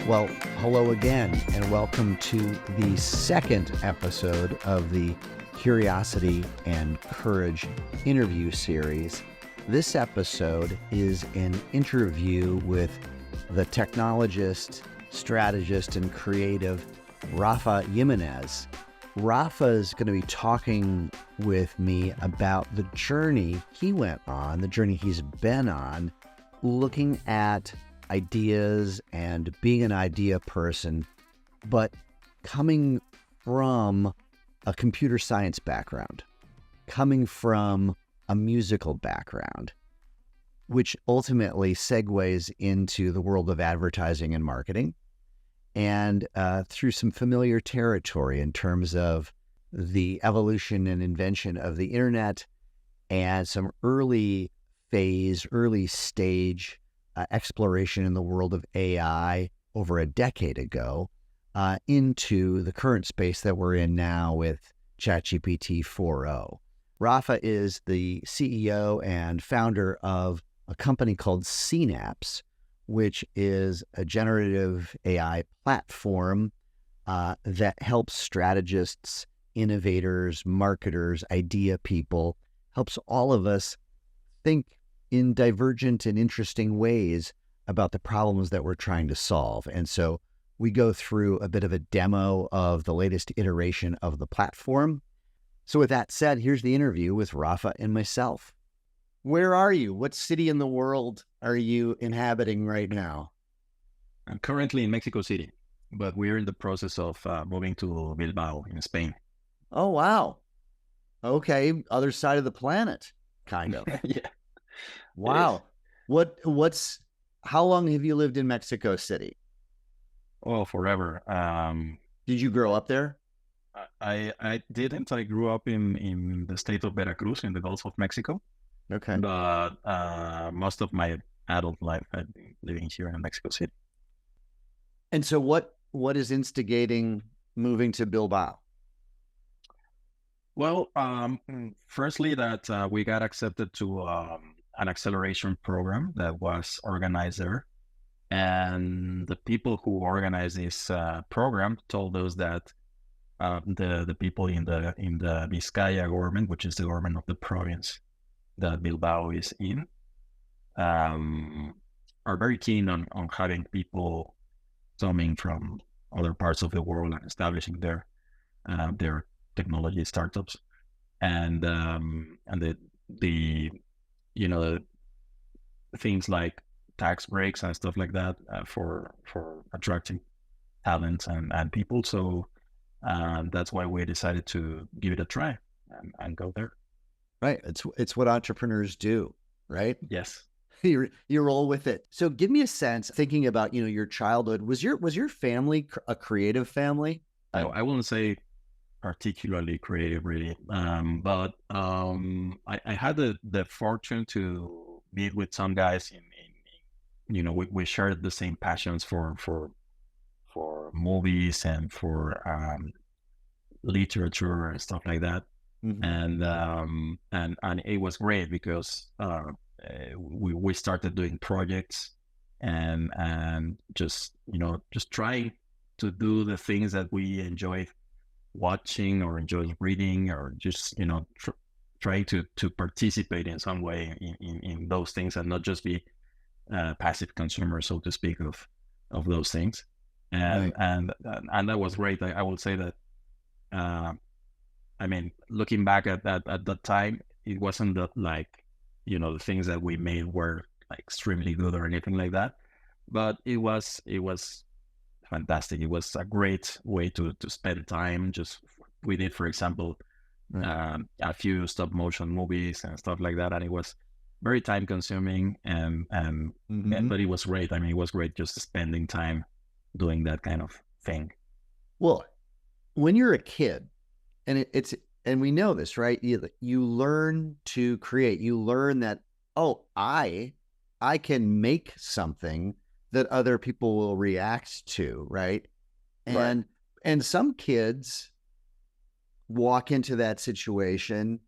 Well, hello again, and welcome to the second episode of the Curiosity and Courage interview series. This episode is an interview with the technologist, strategist, and creative Rafa Jiménez. Rafa is going to be talking with me about the journey he went on, the journey he's been on, looking at ideas and being an idea person, but coming from a computer science background, coming from a musical background, which ultimately segues into the world of advertising and marketing, and through some familiar territory in terms of the evolution and invention of the internet and some early stage exploration in the world of AI over a decade ago into the current space that we're in now with ChatGPT 4.0. Rafa is the CEO and founder of a company called Seenapse, which is a generative AI platform that helps strategists, innovators, marketers, idea people, helps all of us think in divergent and interesting ways about the problems that we're trying to solve. And so we go through a bit of a demo of the latest iteration of the platform. So with that said, here's the interview with Rafa and myself. Where are you? What city in the world are you inhabiting right now? I'm currently in Mexico City, but we're in the process of moving to Bilbao in Spain. Oh, wow. Okay. Other side of the planet, kind of. Yeah. Wow. How long have you lived in Mexico City? Oh, forever. Did you grow up there? I didn't. I grew up in the state of Veracruz in the Gulf of Mexico, Okay. but most of my adult life I've been living here in Mexico City. And so what is instigating moving to Bilbao? Well, firstly, that we got accepted to an acceleration program that was organized there. And the people who organized this program told us that the people in the Vizcaya government, which is the government of the province that Bilbao is in, are very keen on having people coming from other parts of the world and establishing their technology startups, and the things like tax breaks and stuff like that for attracting talents and people. So that's why we decided to give it a try and go there. Right. It's what entrepreneurs do, right? Yes. You roll with it. So give me a sense, thinking about, your childhood, was your family a creative family? I wouldn't say particularly creative, really, but I had the fortune to meet with some guys we shared the same passions for movies and for literature and stuff like that. Mm-hmm. And it was great because we started doing projects and just trying to do the things that we enjoy watching or enjoy reading, or just try to participate in some way in those things and not just be passive consumer, so to speak, of those things. And Right. and that was great. I would say that I mean, looking back at that time, it wasn't that like the things that we made were like extremely good or anything like that, but it was fantastic. It was a great way to spend time. We did, for example, Right. a few stop motion movies and stuff like that, and it was very time consuming Mm-hmm. but it was great. I mean, it was great just spending time doing that kind of thing. Well, when you're a kid, and and we know this, right? You learn to create. You learn that, oh, I can make something that other people will react to, right? Right. And some kids walk into that situation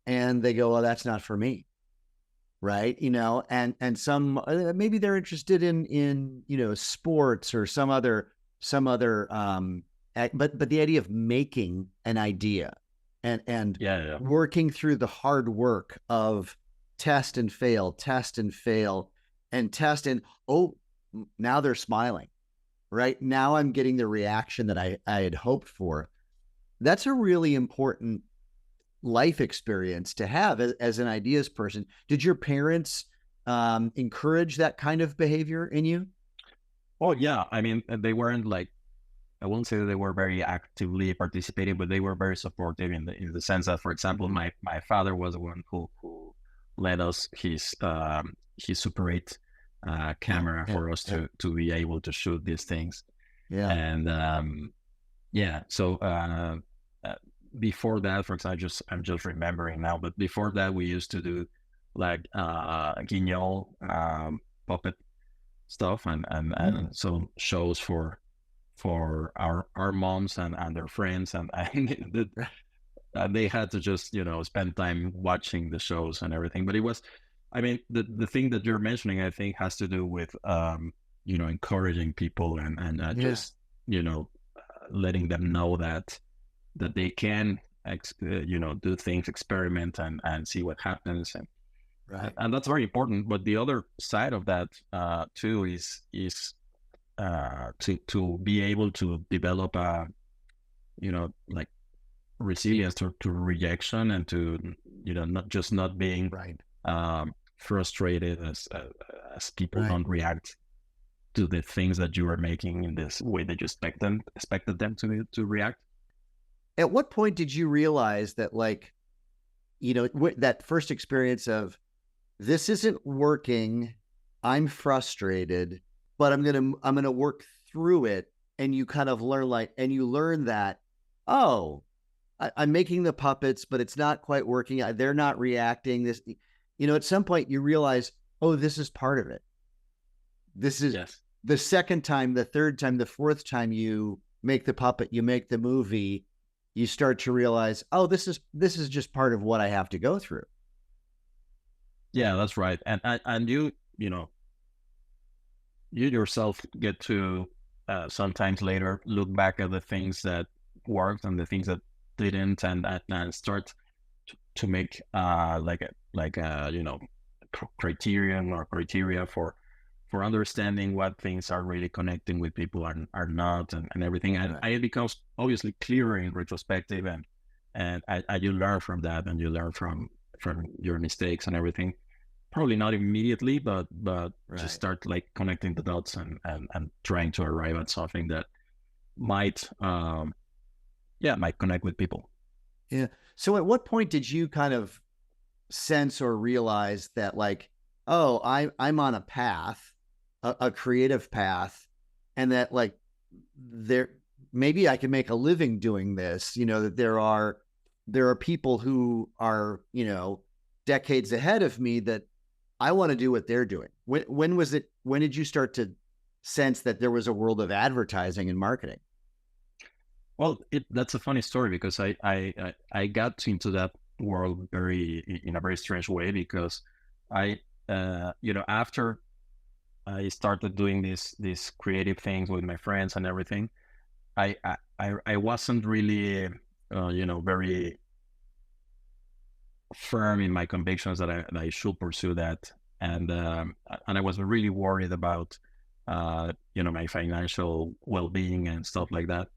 and they go, "Oh, that's not for me." right? And some maybe they're interested in sports or some other but the idea of making an idea and Yeah. working through the hard work of test and fail, test and fail, and test and now they're smiling, right? Now I'm getting the reaction that I had hoped for. That's a really important life experience to have as an ideas person. Did your parents encourage that kind of behavior in you? Oh yeah, I mean, they weren't like, I won't say that they were very actively participating, but they were very supportive in the sense that, for example, my father was the one who led us his Super 8 camera for us to be able to shoot these things. Yeah. And so before that, for example, I'm just remembering now, but before that, we used to do like guignol puppet stuff and some shows for our moms and their friends, and they had to just spend time watching the shows and everything. But it was, I mean, the thing that you're mentioning, I think, has to do with encouraging people and just letting them know that they can do things, experiment and see what happens, and that's very important. But the other side of that too is to be able to develop a like resilience to rejection, and to not being frustrated as people don't react to the things that you are making in this way that you expected them to react. At what point did you realize that, like, that first experience of this isn't working, I'm frustrated, but I'm gonna work through it, and you kind of learn that, I'm making the puppets, but it's not quite working. They're not reacting. This, at some point you realize, this is part of it. This is the second time, the third time, the fourth time you make the puppet, you make the movie, you start to realize, this is just part of what I have to go through. Yeah, that's right. And you yourself get to sometimes later look back at the things that worked and the things that didn't, and start to make criterion or criteria for understanding what things are really connecting with people and are not, and everything. And it becomes obviously clearer in retrospective, and you learn from that, and you learn from your mistakes and everything. Probably not immediately, but just start like connecting the dots and trying to arrive at something that might connect with people. Yeah. So at what point did you kind of sense or realize that, like, I'm on a path, a creative path, and that, like, maybe I can make a living doing this, that there are people who are, decades ahead of me that I want to do what they're doing. When did you start to sense that there was a world of advertising and marketing? Well, that's a funny story, because I got into that world in a very strange way, because after I started doing these creative things with my friends and everything, I wasn't really very firm in my convictions that I should pursue that, and I was really worried about my financial well-being and stuff like that.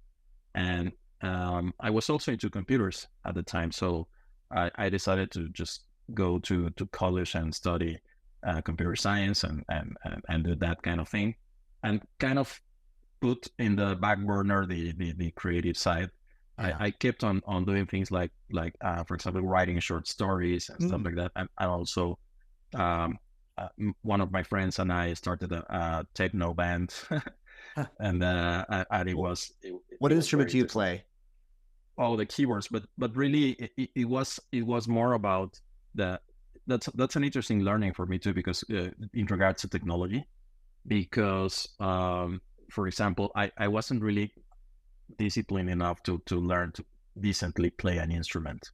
And I was also into computers at the time, so I decided to just go to college and study computer science and do that kind of thing, and kind of put in the back burner the creative side. I kept on doing things like for example, writing short stories and stuff like that. And also, one of my friends and I started a techno band, and it was. What instrument do you play? Oh, the keyboards, but really, it was more about that's an interesting learning for me too, because in regards to technology, because for example, I wasn't really disciplined enough to learn to decently play an instrument,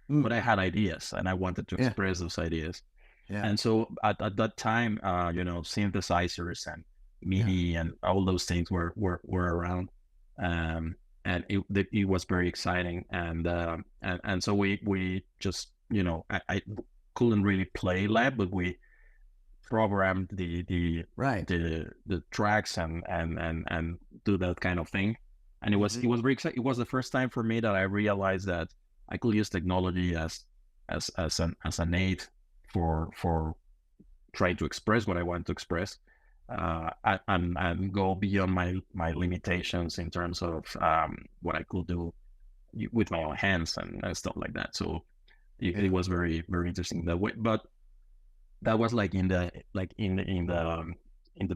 but I had ideas and I wanted to express those ideas. Yeah. And so at that time, synthesizers and MIDI and all those things were around, and it was very exciting. And so we just I couldn't really play live, but we programmed the tracks and do that kind of thing. And it was very exciting. It was the first time for me that I realized that I could use technology as an aid for trying to express what I want to express, and go beyond my limitations in terms of what I could do with my own hands and stuff like that. So it was very, very interesting that way. But that was like in the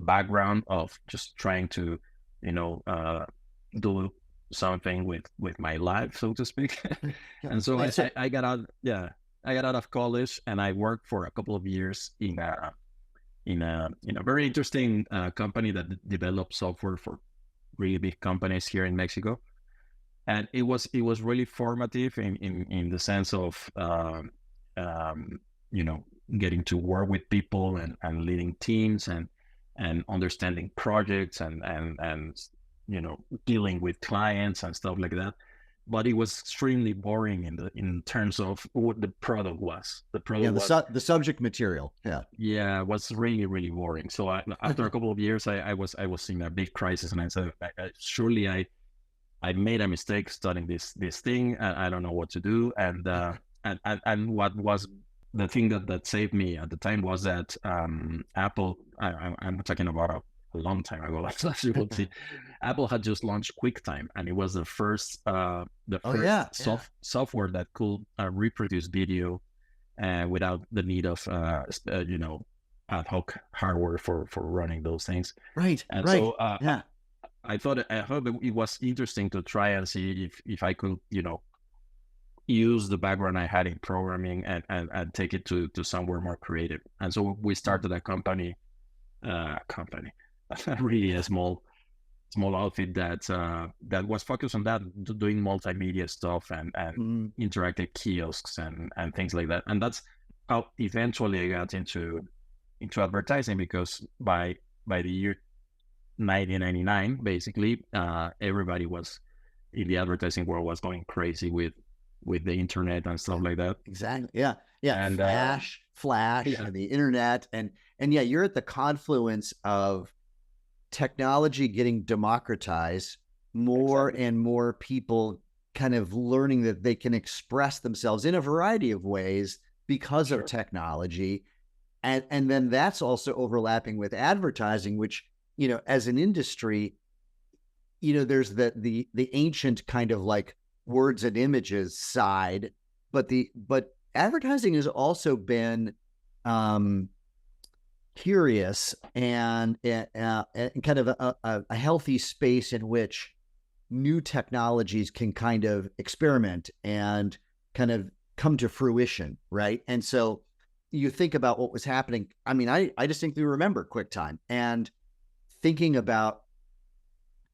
background of just trying to do something with my life, so to speak. And so I got out. Yeah, I got out of college and I worked for a couple of years in a very interesting company that develops software for really big companies here in Mexico. And it was really formative in the sense of getting to work with people and leading teams and understanding projects and dealing with clients and stuff like that. But it was extremely boring in terms of what the product was. The product the subject material. Yeah, it was really, really boring. So after a couple of years, I was in a big crisis, and I said, surely I made a mistake studying this thing, and I don't know what to do. And what was the thing that saved me at the time was that Apple. I'm talking about a long time ago, as you will see. Apple had just launched QuickTime, and it was the first software that could reproduce video without the need of ad hoc hardware for running those things. Right. And right. so I thought it was interesting to try and see if I could use the background I had in programming and take it to somewhere more creative. And so we started a company, really a small outfit that was focused on that, doing multimedia stuff and interactive kiosks and things like that. And that's how eventually I got into advertising, because by the year 1999, basically, everybody was in the advertising world was going crazy with the internet and stuff like that. Exactly. Yeah. And Flash and the internet. And you're at the confluence of technology getting democratized, more and more people kind of learning that they can express themselves in a variety of ways because of technology. And then that's also overlapping with advertising, which, as an industry, there's the ancient kind of like words and images side, but advertising has also been curious and kind of a healthy space in which new technologies can kind of experiment and kind of come to fruition, right? And so you think about what was happening. I mean, I distinctly remember QuickTime and thinking about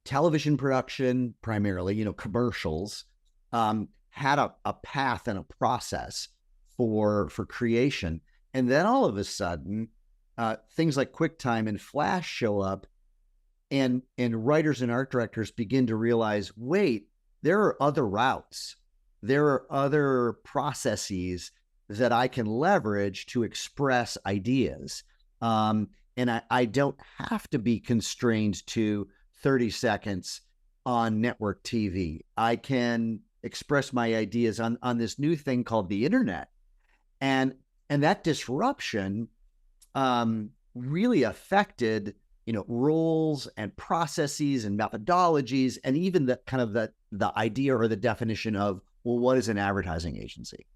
television production, primarily, commercials, had a path and a process for creation. And then all of a sudden, things like QuickTime and Flash show up, and writers and art directors begin to realize, wait, there are other routes. There are other processes that I can leverage to express ideas. And I don't have to be constrained to 30 seconds on network TV. I can express my ideas on this new thing called the internet. And that disruption really affected, roles and processes and methodologies, and even the kind of the idea or the definition of, well, what is an advertising agency?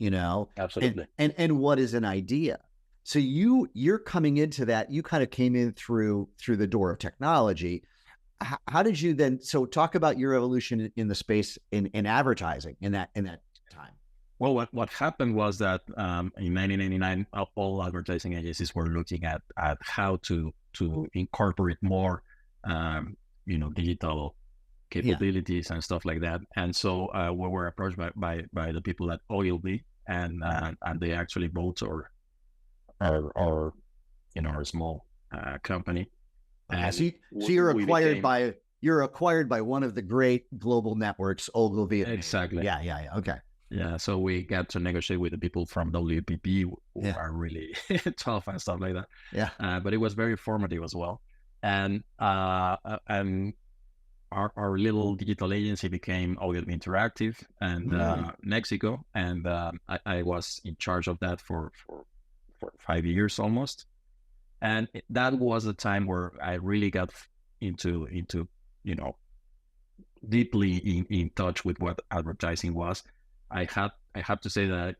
Absolutely. And what is an idea? So you're coming into that, you kind of came in through the door of technology. How did you then, so talk about your evolution in the space in advertising in that time? Well, what happened was that in 1999, all advertising agencies were looking at how to incorporate more, digital capabilities and stuff like that. And so we were approached by the people at Ogilvy, and they actually bought our our small company. And so you're acquired by one of the great global networks, Ogilvy. Exactly. Yeah. Okay. Yeah. So we got to negotiate with the people from WPP who are really tough and stuff like that. Yeah. But it was very formative as well. And our little digital agency became Ogilvy Interactive and Mexico. And I was in charge of that for 5 years almost. And that was a time where I really got into deeply in touch with what advertising was. I have to say that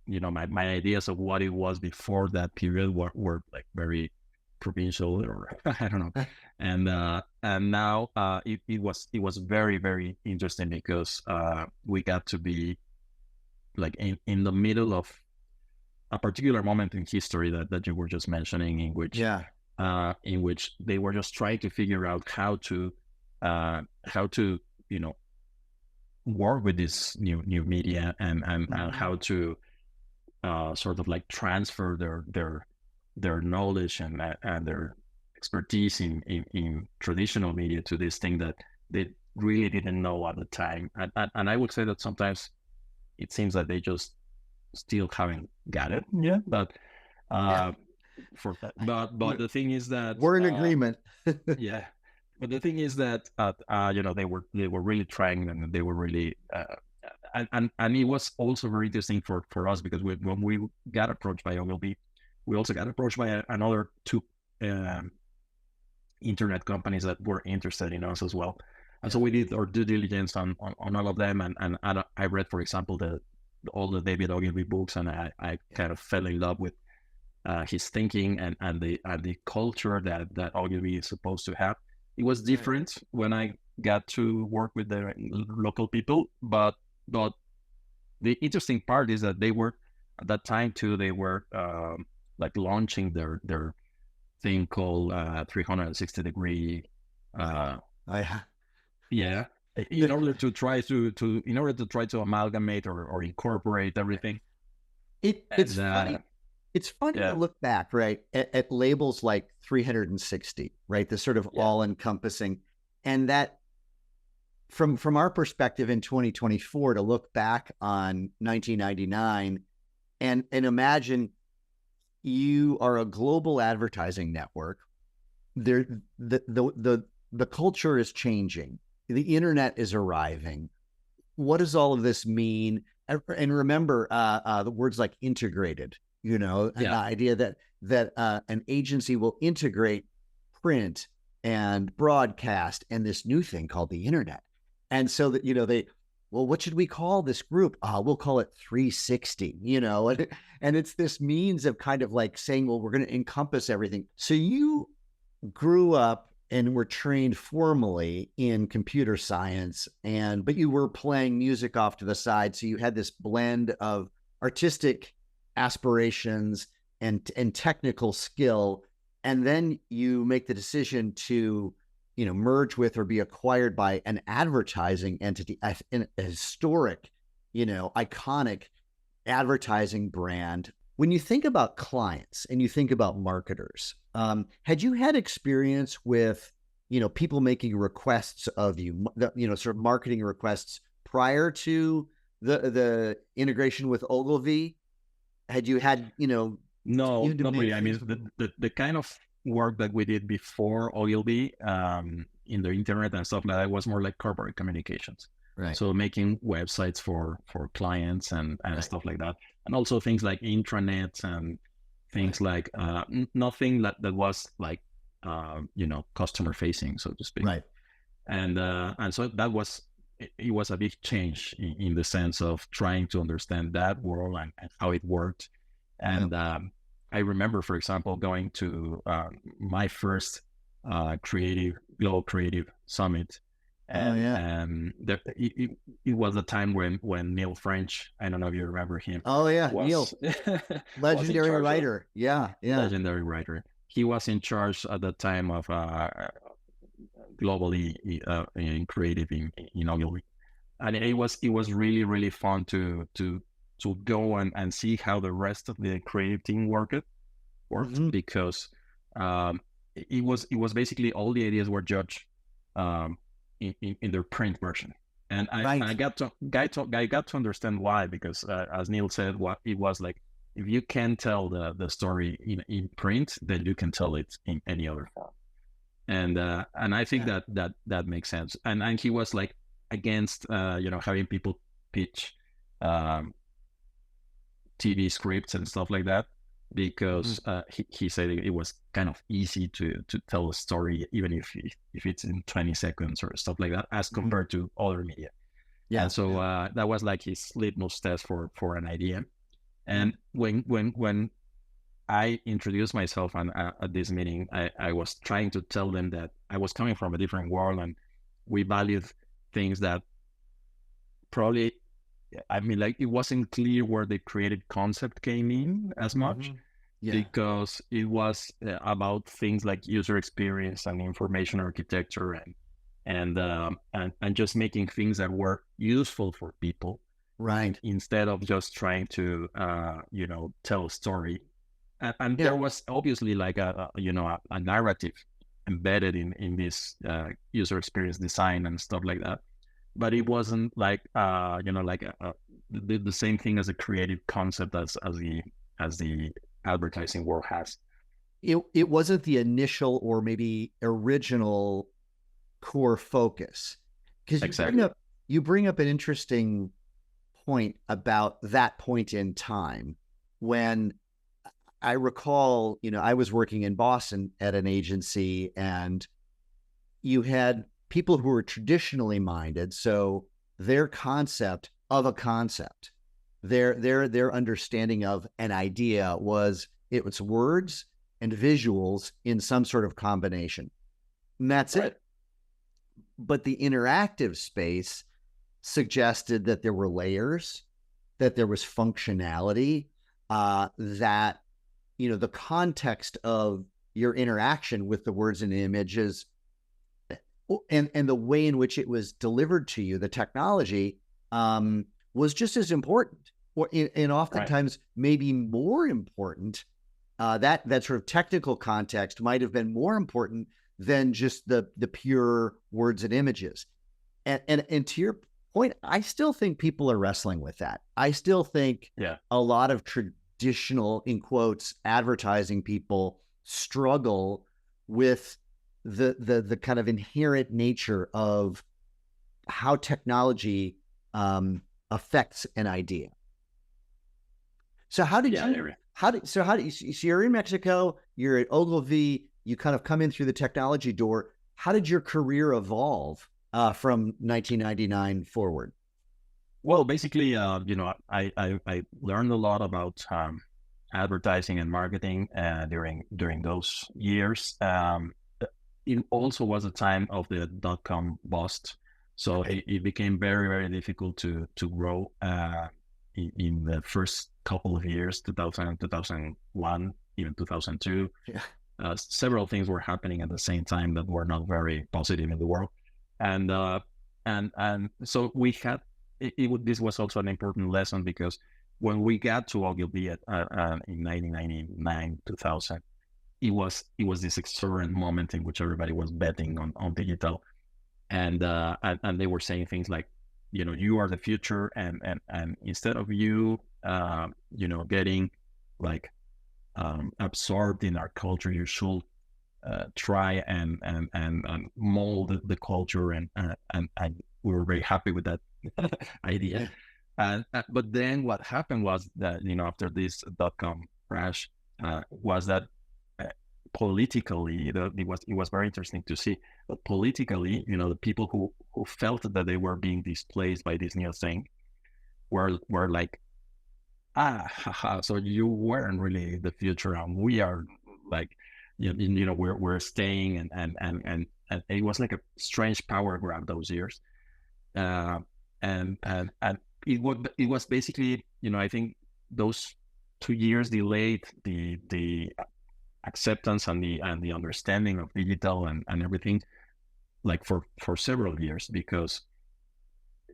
my ideas of what it was before that period were like very provincial, or I don't know. And now it was very, very interesting because we got to be like in the middle of a particular moment in history that you were just mentioning, in which they were just trying to figure out how to work with this new media and how to sort of like transfer their knowledge and their expertise in traditional media to this thing that they really didn't know at the time. And I would say that sometimes it seems that they just still haven't got it yet. But for that, but the thing is that we're in agreement. Yeah. But the thing is that they were really trying, and they were really and it was also very interesting for us, because when we got approached by Ogilvy, we also got approached by another two internet companies that were interested in us as well. And so we did our due diligence on all of them, and I read, for example, all the David Ogilvy books, and I kind of fell in love with his thinking and the culture that Ogilvy is supposed to have. It was different when I got to work with the local people, but the interesting part is that they were, at that time too, they were like launching their thing called 360-degree. In order to try to amalgamate or incorporate everything. It's funny. It's funny to look back, right, at labels like 360, right? The sort of all-encompassing, and that from our perspective in 2024, to look back on 1999 and imagine you are a global advertising network. The culture is changing. The internet is arriving. What does all of this mean? And remember the words like integrated. The idea that an agency will integrate print and broadcast and this new thing called the internet. And so that, what should we call this group? We'll call it 360, and it's this means of kind of like saying, well, we're going to encompass everything. So you grew up and were trained formally in computer science, but you were playing music off to the side. So you had this blend of artistic aspirations and technical skill, and then you make the decision to merge with or be acquired by an advertising entity, a historic, iconic advertising brand. When you think about clients and you think about marketers, had you had experience with people making requests of you, sort of marketing requests prior to the integration with Ogilvy? Had you had, No, not really. I mean, the kind of work that we did before Ogilvy in the internet and stuff like that was more like corporate communications. Right. So making websites for clients and stuff like that. And also things like intranets and things like nothing that was like, customer facing, so to speak. Right. And so that was, it was a big change in the sense of trying to understand that world and how it worked. And I remember, for example, going to my first global creative summit. And it was a time when Neil French, I don't know if you remember him. Oh yeah, Neil, legendary writer. Legendary writer. He was in charge at the time of globally in creative in Ogilvy, and it was really, really fun to go and see how the rest of the creative team worked. worked Mhm. because it was basically all the ideas were judged in their print version. And Right. I got to understand why, because as Neil said, what it was like, if you can tell the story in print, then you can tell it in any other form. And I think Yeah. that makes sense. And he was like against having people pitch um, TV scripts and stuff like that, Mhm. because he said it was kind of easy to tell a story, even if it's in 20 seconds or stuff like that, as Mhm. compared to other media. And Yeah. so Yeah. that was like his litmus test for an idea. Mhm. And when I introduced myself at this meeting, I was trying to tell them that I was coming from a different world, and we valued things that probably, I mean, like, it wasn't clear where the creative concept came in as much, Mhm. Yeah. because it was about things like user experience and information architecture, and just making things that were useful for people, Right. instead of just trying to tell a story. And Yeah. there was obviously like a narrative embedded in this user experience design and stuff like that, but it wasn't like the same thing as a creative concept as the advertising world has. It wasn't the initial or maybe original core focus, because Exactly. you bring up an interesting point about that point in time when I recall, I was working in Boston at an agency, and you had people who were traditionally minded. So their concept of a concept, their understanding of an idea was it was words and visuals in some sort of combination. And that's Right. it. But the interactive space suggested that there were layers, that there was functionality, that the context of your interaction with the words and images, and the way in which it was delivered to you, the technology, was just as important, or and Right. oftentimes maybe more important. That sort of technical context might have been more important than just the pure words and images. And to your point, I still think people are wrestling with that. I still think Yeah. a lot of traditional, in quotes, advertising people struggle with the kind of inherent nature of how technology affects an idea. So how did Yeah. you how did you so you're in Mexico, you're at Ogilvy, you kind of come in through the technology door. How did your career evolve from 1999 forward? Well, basically, I learned a lot about advertising and marketing during those years. It also was a time of the dot-com bust, so Right. it became very, very difficult to grow in the first couple of years, 2000, 2001, even 2002. Yeah. Several things were happening at the same time that were not very positive in the world, and so we had this was also an important lesson, because when we got to Ogilvy in 1999, 2000, it was this exuberant moment in which everybody was betting on digital, and they were saying things like, you are the future, and instead of you getting like absorbed in our culture, you should try and mold the culture, and we were very happy with that idea. Yeah. But then what happened was that, after this dot-com crash, was that uh, politically, it was very interesting to see. But politically, the people who felt that they were being displaced by this new thing were like, haha, so you weren't really the future, and we are like, we're staying, and it was like a strange power grab those years. uh, and it was basically, I think those 2 years delayed the acceptance and the understanding of digital and everything, like for several years, because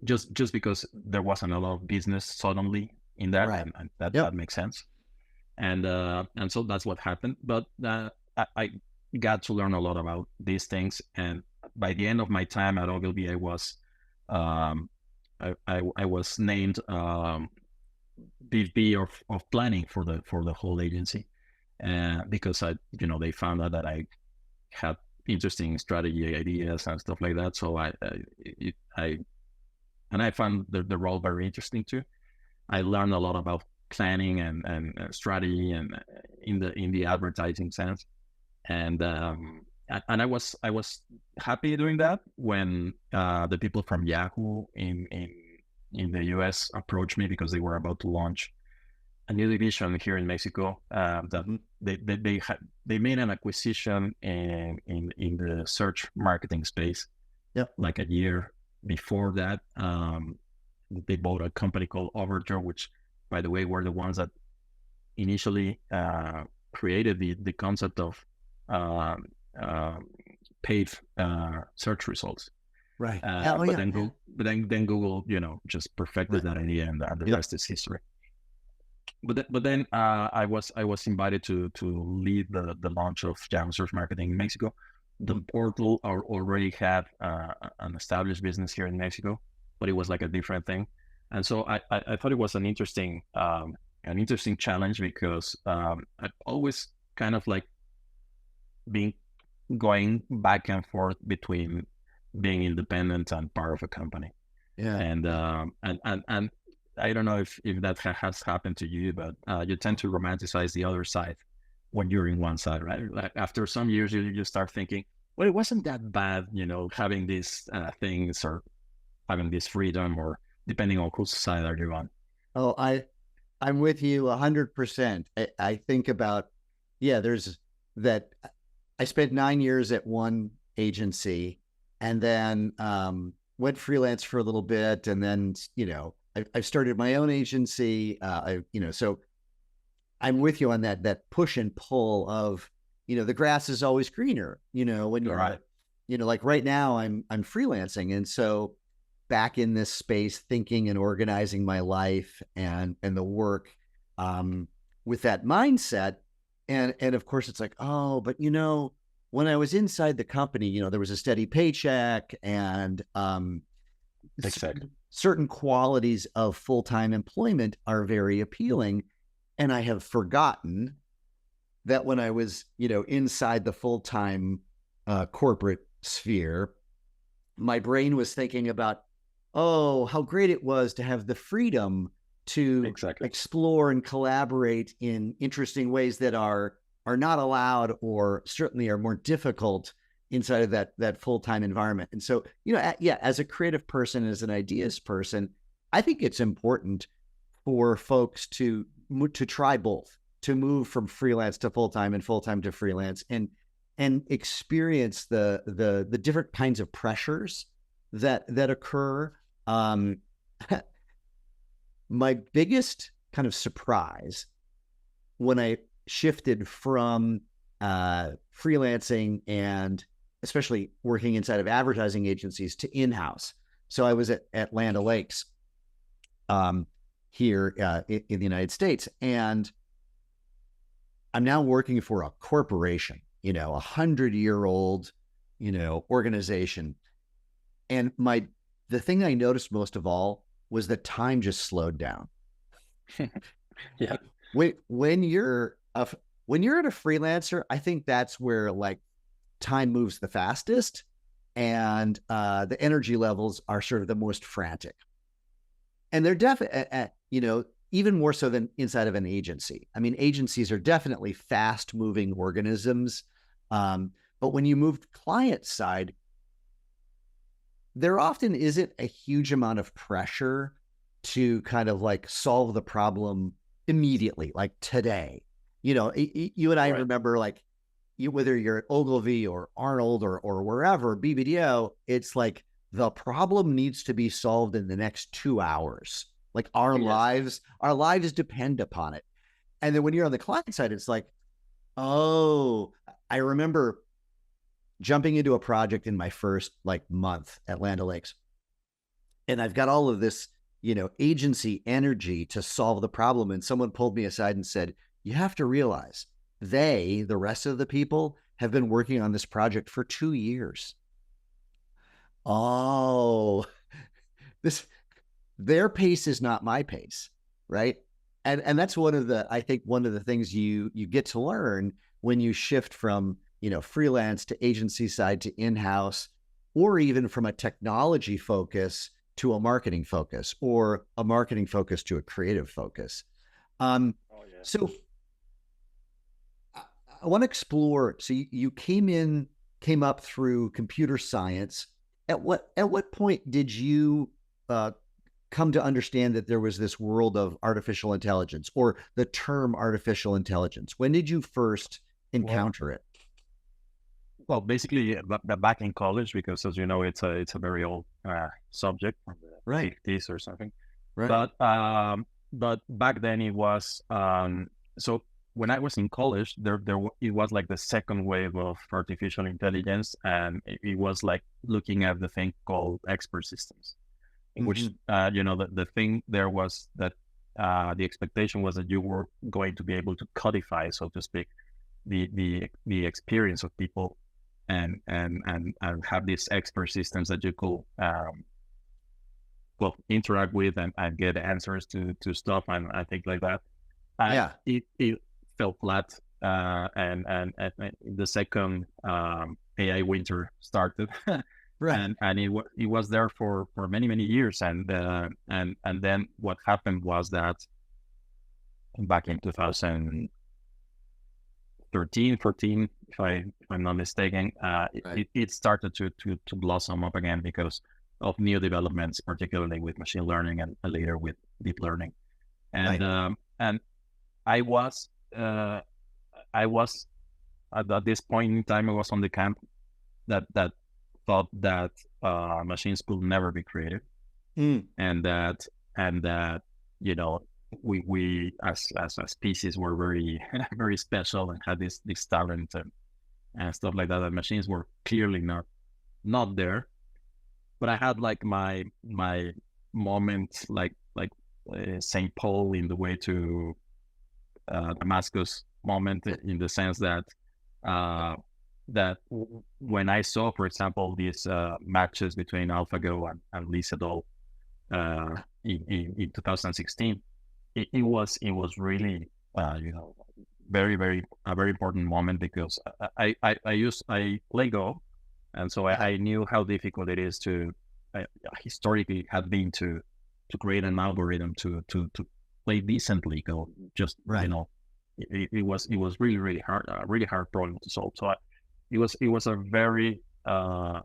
just because there wasn't a lot of business suddenly in that, Right. and that Yep. makes sense. and so that's what happened. But I got to learn a lot about these things, and by the end of my time at Ogilvy, um, I was named VP of planning for the whole agency, because they found out that I had interesting strategy ideas and stuff like that. So I found the role very interesting too. I learned a lot about planning and strategy and in the advertising sense, and I was happy doing that when the people from Yahoo in the US approached me, because they were about to launch a new division here in Mexico. That they made an acquisition in the search marketing space. Yep. Like a year before that, they bought a company called Overture, which, by the way, were the ones that initially created the concept of paid search results. Right. Then Google, just perfected that idea, and the rest is history. But then I was invited to lead the launch of Yahoo Search Marketing in Mexico. The portal already had an established business here in Mexico, but it was like a different thing. And so I thought it was an interesting challenge, because I've always kind of like been going back and forth between being independent and part of a company. Yeah. And I don't know if that has happened to you, but you tend to romanticize the other side when you're in one side, right? Like after some years, you just start thinking, well, it wasn't that bad, having these things, or having this freedom, or depending on whose side are you on. Oh, I'm with you 100%. I think about, there's that. I spent 9 years at one agency, and then went freelance for a little bit, and then I started my own agency. So I'm with you on that push and pull of, the grass is always greener, when you're right. Like right now I'm freelancing. And so back in this space, thinking and organizing my life and the work with that mindset. And of course it's like, oh, but when I was inside the company, there was a steady paycheck and Exactly. certain qualities of full-time employment are very appealing. And I have forgotten that when I was, inside the full-time corporate sphere, my brain was thinking about, oh, how great it was to have the freedom to explore and collaborate in interesting ways that are not allowed, or certainly are more difficult inside of that full-time environment. And so, as a creative person, as an ideas person, I think it's important for folks to try both, to move from freelance to full-time and full-time to freelance, and experience the different kinds of pressures that occur. My biggest kind of surprise when I shifted from freelancing and especially working inside of advertising agencies to in-house. So I was at Land O'Lakes here in the United States, and I'm now working for a corporation, 100-year-old, organization. And the thing I noticed most of all was that time just slowed down. Yeah. When you're at a freelancer, I think that's where like time moves the fastest, and the energy levels are sort of the most frantic. And they're definitely, even more so than inside of an agency. I mean, agencies are definitely fast moving organisms. But when you move client side, there often isn't a huge amount of pressure to kind of like solve the problem immediately, like today. You and I remember, like, whether you're at Ogilvy or Arnold or wherever, BBDO, it's like the problem needs to be solved in the next 2 hours. Like our lives depend upon it. And then when you're on the client side, it's like, oh, I remember jumping into a project in my first like month at Land O'Lakes. And I've got all of this, agency energy to solve the problem. And someone pulled me aside and said, you have to realize the rest of the people, have been working on this project for 2 years. Oh, their pace is not my pace, right? And that's I think one of the things you get to learn when you shift from, freelance to agency side to in-house, or even from a technology focus to a marketing focus, or a marketing focus to a creative focus. Oh yeah. So I want to explore. So you came up through computer science. At what point did you come to understand that there was this world of artificial intelligence, or the term artificial intelligence? When did you first encounter it? Well, basically back in college, because as you know, it's a very old subject from the Right. 50s or something. Right. But back then it was so when I was in college, it was like the second wave of artificial intelligence, and it was like looking at the thing called expert systems, in which the thing there was that the expectation was that you were going to be able to codify, so to speak, the experience of people, and have these expert systems that you could interact with and get answers to stuff and things like that. Yeah. It fell flat, and the second AI winter started, Right. and it was there for many years, and then what happened was that back in 2013, 14, if I'm not mistaken, Right. it started to blossom up again because of new developments, particularly with machine learning and later with deep learning. And Right. and I was at this point in time, I was on the camp that thought that machines could never be created, Mm. and that you know we as a species were very very special and had this talent and stuff like that. And machines were clearly not there. But I had like my moment, like Saint Paul in the way to Damascus moment, in the sense that when I saw, for example, these matches between AlphaGo and Lee Sedol in 2016, it was really very a very important moment, because I play Go, and so Yeah. I knew how difficult it is to historically had been to create an algorithm to play decently Go. Just Right. it was really hard, a really hard problem to solve. So it was a very it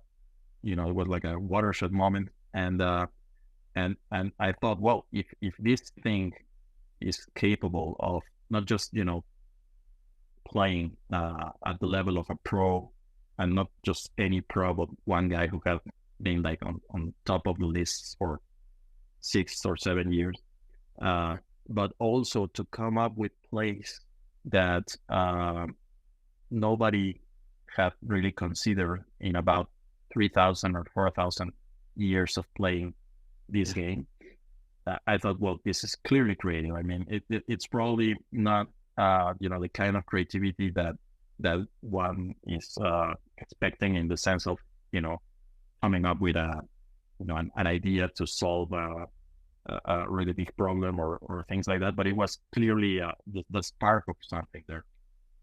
was like a watershed moment, and I thought, well, if this thing is capable of not just playing at the level of a pro, and not just any pro, but one guy who had been like on top of the lists for 6 or 7 years, but also to come up with plays that nobody had really considered in about 3,000 or 4,000 years of playing this game. I thought, well, this is clearly creative. I mean, it's probably not the kind of creativity that one is expecting, in the sense of coming up with an idea to solve a really big problem or things like that. But it was clearly the spark of something there.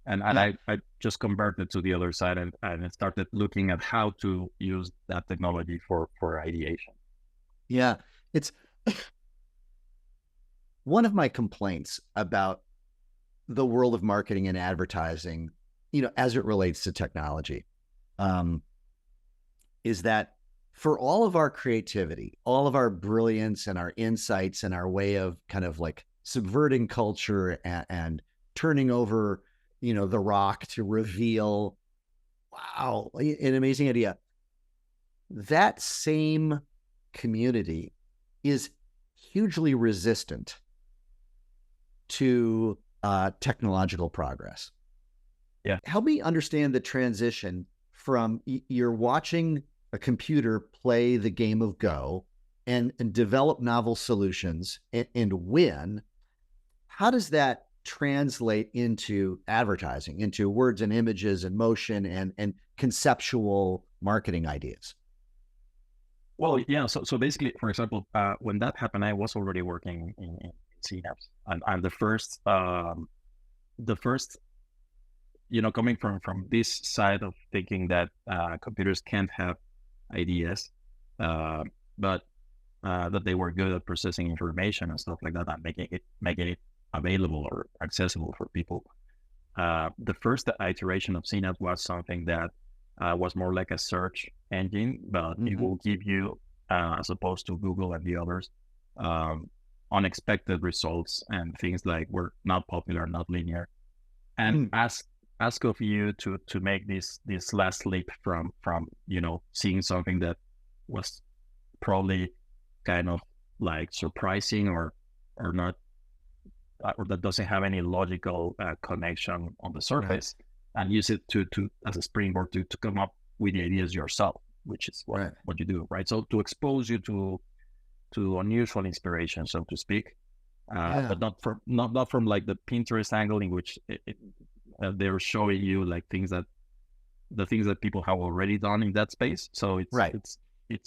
And Yeah. I just converted to the other side, and started looking at how to use that technology for ideation. Yeah. It's one of my complaints about the world of marketing and advertising, as it relates to technology, um, is that for all of our creativity, all of our brilliance and our insights and our way of kind of like subverting culture and turning over, the rock to reveal, wow, an amazing idea. That same community is hugely resistant to technological progress. Yeah. Help me understand the transition from you're watching a computer play the game of Go and develop novel solutions and win. How does that translate into advertising, into words and images and motion and conceptual marketing ideas? Well, yeah. So basically, for example, when that happened, I was already working in Seenapse, and the first, coming from this side of thinking that computers can't have ideas, but that they were good at processing information and stuff like that, and making it available or accessible for people. The first iteration of Seenapse was something that was more like a search engine, but it will give you, as opposed to Google and the others, unexpected results and things like were not popular, not linear, and ask of you to make this last leap from seeing something that was probably kind of like surprising or not, or that doesn't have any logical connection on the surface, and use it to as a springboard to come up with the ideas yourself, which is what you do, right? So to expose you to unusual inspiration, so to speak, but not from like the Pinterest angle in which they're showing you like the things that people have already done in that space. So it's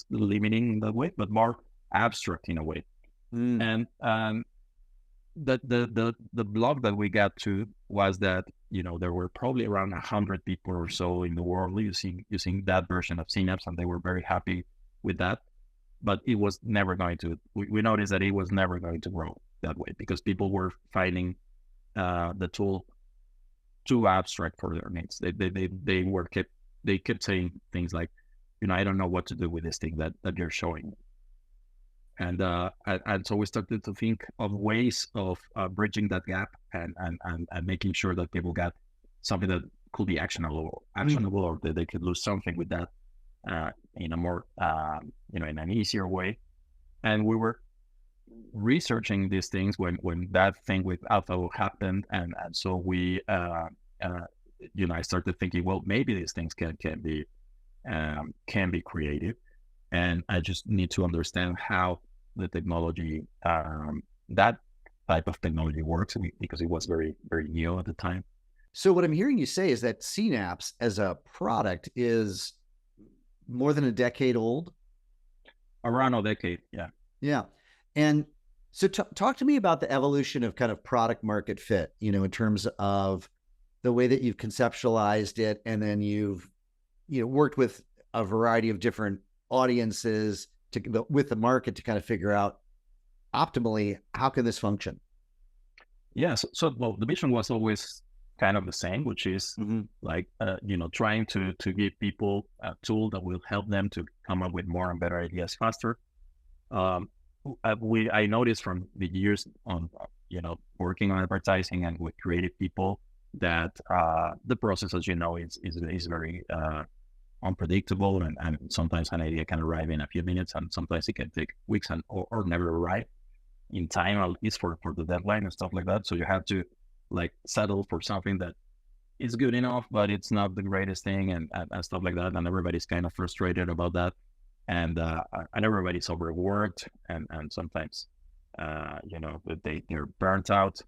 limiting in that way, but more abstract in a way. And the blog that we got to was that there were probably around 100 people or so in the world using that version of Seenapse, and they were very happy with that. But it was never going to. We noticed that it was never going to grow that way because people were finding the tool too abstract for their needs. They kept saying things like, I don't know what to do with this thing that you're showing. And so we started to think of ways of bridging that gap and making sure that people got something that could be actionable, or that they could lose something with that in a more, in an easier way. And we were researching these things when that thing with Alpha happened, and so we, I started thinking, well, maybe these things can be creative. And I just need to understand how the technology, that type of technology works, because it was very, very new at the time. So what I'm hearing you say is that Seenapse as a product is more than a decade old? Around a decade, yeah. Yeah. And so talk to me about the evolution of kind of product market fit, in terms of the way that you've conceptualized it, and then you've worked with a variety of different audiences with the market to kind of figure out optimally how can this function. Yes. So well, the vision was always kind of the same, which is like trying to give people a tool that will help them to come up with more and better ideas faster. I noticed from the years on working on advertising and with creative people that the process, as is very unpredictable, and sometimes an idea can arrive in a few minutes, and sometimes it can take weeks or never arrive in time, at least for the deadline and stuff like that. So you have to like settle for something that is good enough, but it's not the greatest thing, and stuff like that. And everybody's kind of frustrated about that, and everybody's overworked, and sometimes they're burnt out,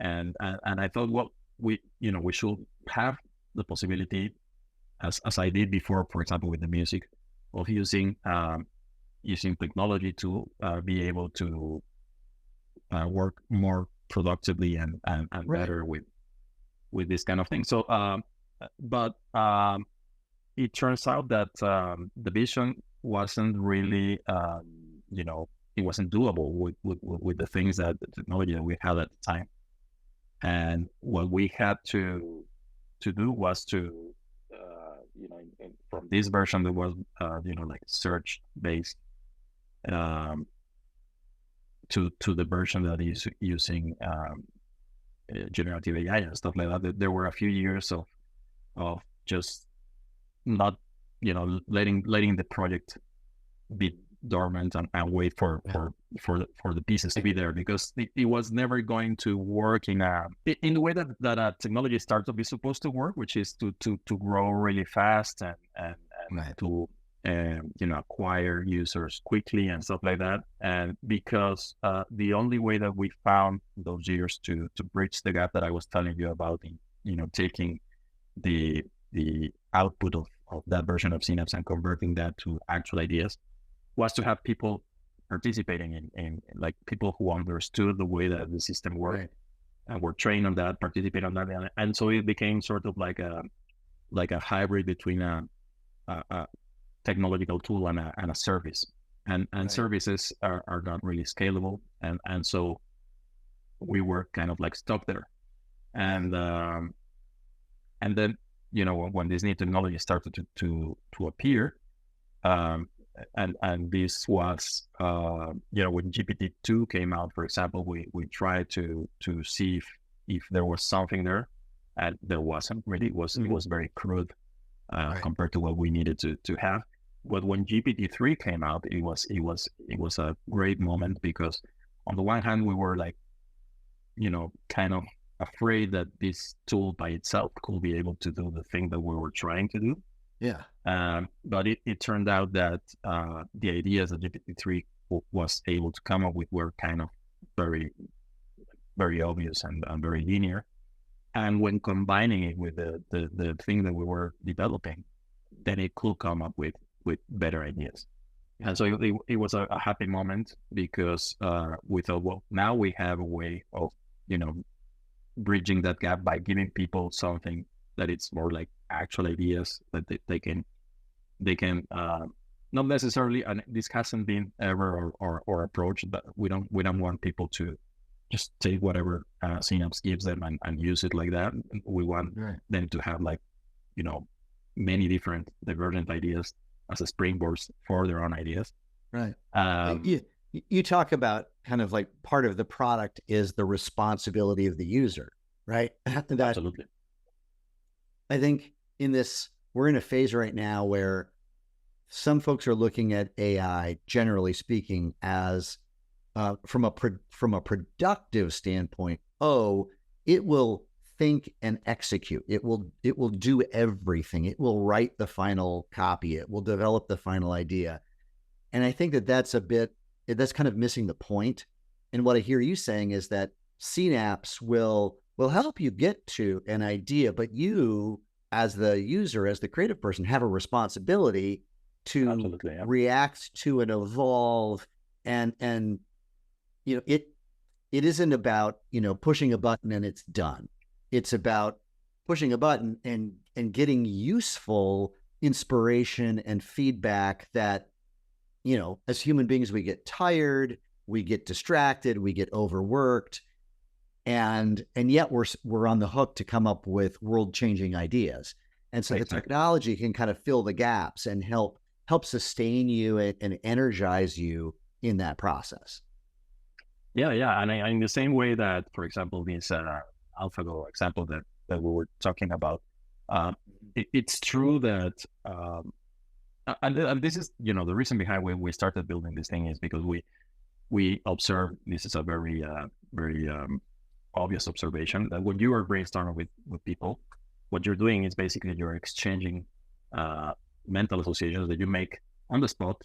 and I thought, well, we should have the possibility, as I did before, for example, with the music, of using technology to be able to work more productively and better with this kind of thing. So, but it turns out that the vision wasn't really, it wasn't doable with the things that the technology that we had at the time. And what we had to do was to, from this version that was, like search based, to the version that is using generative AI and stuff like that. There were a few years of just not, letting the project be dormant and wait for the pieces to be there, because it was never going to work in the way that a technology startup is supposed to work, which is to grow really fast and to acquire users quickly and stuff like that. And because the only way that we found those years to bridge the gap that I was telling you about in, taking the output of that version of Seenapse and converting that to actual ideas was to have people participating in like people who understood the way that the system worked, Right. and were trained on that, participate on that. And so it became sort of like a hybrid between a technological tool and a service. And Right. services are not really scalable. And so we were kind of like stuck there. And then, when this new technology started to appear, and this was, when GPT-2 came out, for example, we tried to see if there was something there, and there wasn't really. It was very crude Right. compared to what we needed to have. But when GPT-3 came out, it was a great moment, because on the one hand, we were like, kind of afraid that this tool by itself could be able to do the thing that we were trying to do. Yeah. But it turned out that the ideas that GPT-3 was able to come up with were kind of very, very obvious and very linear. And when combining it with the thing that we were developing, then it could come up with better ideas. And so it was a happy moment, because we thought, well, now we have a way of, bridging that gap by giving people something that it's more like actual ideas that they can not necessarily, and this hasn't been ever or approached, but we don't want people to just take whatever Seenapse gives them and use it like that. We want Right. them to have like, many different divergent ideas as a springboard for their own ideas. Right. You talk about kind of like part of the product is the responsibility of the user, right? That Absolutely. I think we're in a phase right now where some folks are looking at AI, generally speaking, as from a productive standpoint. Oh, it will think and execute. It will do everything. It will write the final copy. It will develop the final idea. And I think that's kind of missing the point. And what I hear you saying is that Seenapse will help you get to an idea, but you, as the user, as the creative person, have a responsibility to react to and evolve. And it isn't about, pushing a button and it's done. It's about pushing a button and getting useful inspiration and feedback that, as human beings, we get tired, we get distracted, we get overworked, and yet we're on the hook to come up with world-changing ideas. And so the technology can kind of fill the gaps and help sustain you and energize you in that process. Yeah. And in the same way that, for example, this AlphaGo example that we were talking about, it's true that, and this is, the reason behind when we started building this thing is because we observed, this is a very, very obvious observation, that when you are brainstorming with people, what you're doing is basically you're exchanging mental associations that you make on the spot,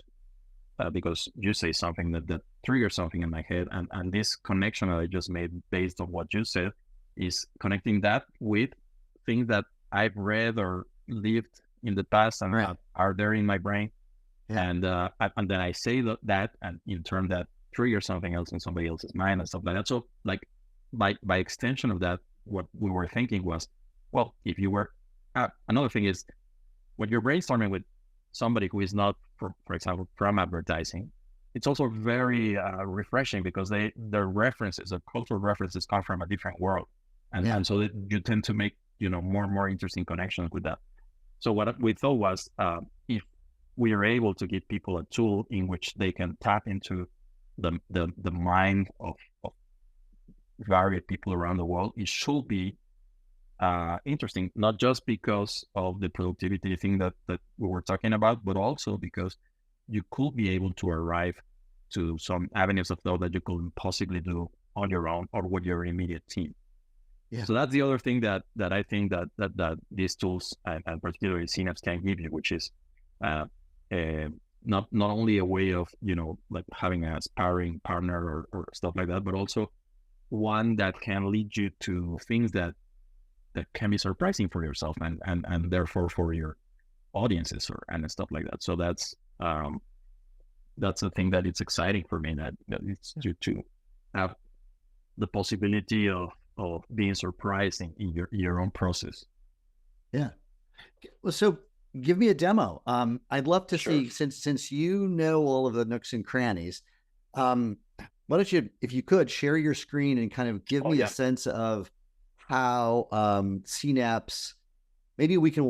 because you say something that triggers something in my head, and this connection that I just made based on what you said is connecting that with things that I've read or lived in the past and are there in my brain. Yeah. And then I say that, and in turn that triggers something else in somebody else's mind and stuff like that. So like by extension of that, what we were thinking was, well, if you were, another thing is when you're brainstorming with somebody who is not, for example, from advertising, it's also very refreshing because their references, their cultural references come from a different world. And so you tend to make, more and more interesting connections with that. So what we thought was, if we are able to give people a tool in which they can tap into the mind of varied people around the world, it should be interesting, not just because of the productivity thing that we were talking about, but also because you could be able to arrive to some avenues of thought that you couldn't possibly do on your own or with your immediate team. Yeah. So that's the other thing that I think that these tools and particularly Seenapse can give you, which is not only a way of, like having a sparring partner or stuff like that, but also one that can lead you to things that can be surprising for yourself and therefore for your audiences and stuff like that. So that's the thing that it's exciting for me, that it's to have the possibility of being surprised in your own process. Yeah. Well, so give me a demo. I'd love to see, since you know all of the nooks and crannies, why don't you, if you could, share your screen and kind of give me a sense of how Seenapse, maybe we can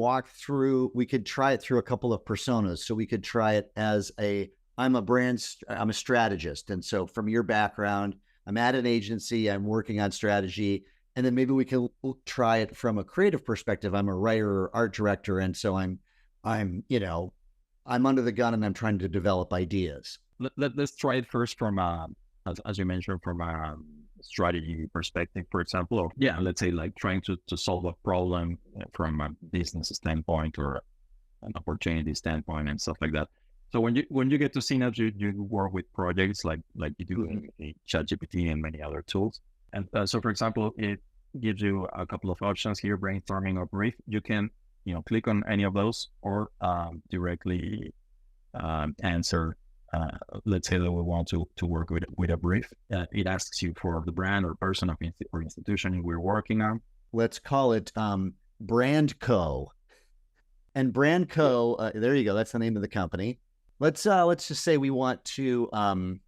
we could try it through a couple of personas. So we could try it as I'm a strategist. And so from your background, I'm at an agency, I'm working on strategy. And then maybe we can try it from a creative perspective. I'm a writer or art director. And so I'm under the gun and I'm trying to develop ideas. Let's try it first from, as you mentioned, from a strategy perspective, for example, or let's say like trying to solve a problem from a business standpoint or an opportunity standpoint and stuff like that. So when you get to Seenapse, you work with projects like you do in ChatGPT and many other tools. And so, for example, it gives you a couple of options here: brainstorming or brief. You can click on any of those or directly answer. Let's say that we want to work with a brief. It asks you for the brand or person or institution we're working on. Let's call it Brand Co. And Brand Co. There you go. That's the name of the company. Let's just say we want to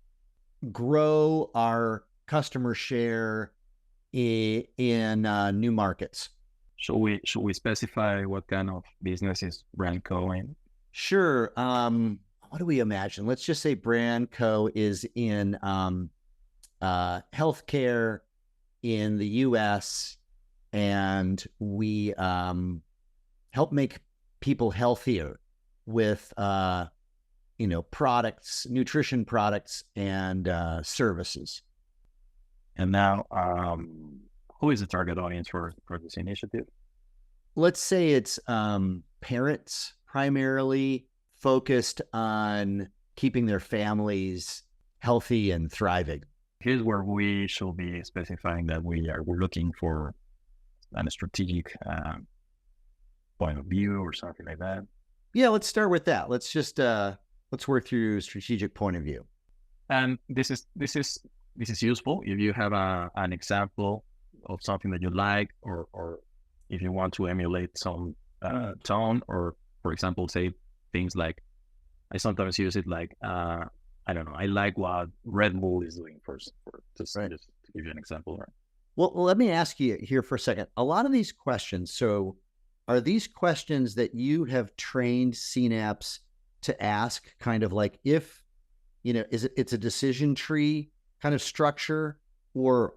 grow our customer share in new markets. Should we specify what kind of business is Brand Co in? Sure. What do we imagine? Let's just say Brand Co is in healthcare in the US, and we help make people healthier with products, nutrition products, and services. And now, who is the target audience for this initiative? Let's say it's parents, primarily focused on keeping their families healthy and thriving. Here's where we should be specifying that we're looking for a strategic point of view or something like that. Yeah, let's start with that. Let's just let's work through strategic point of view. And this is useful if you have an example of something that you like, or if you want to emulate some tone, or for example, say things like, I sometimes use it like, I don't know, I like what Red Bull is doing just to give you an example. Right? Well, let me ask you here for a second. A lot of these questions, so are these questions that you have trained Seenapse to ask, kind of like, if, it's a decision tree kind of structure, or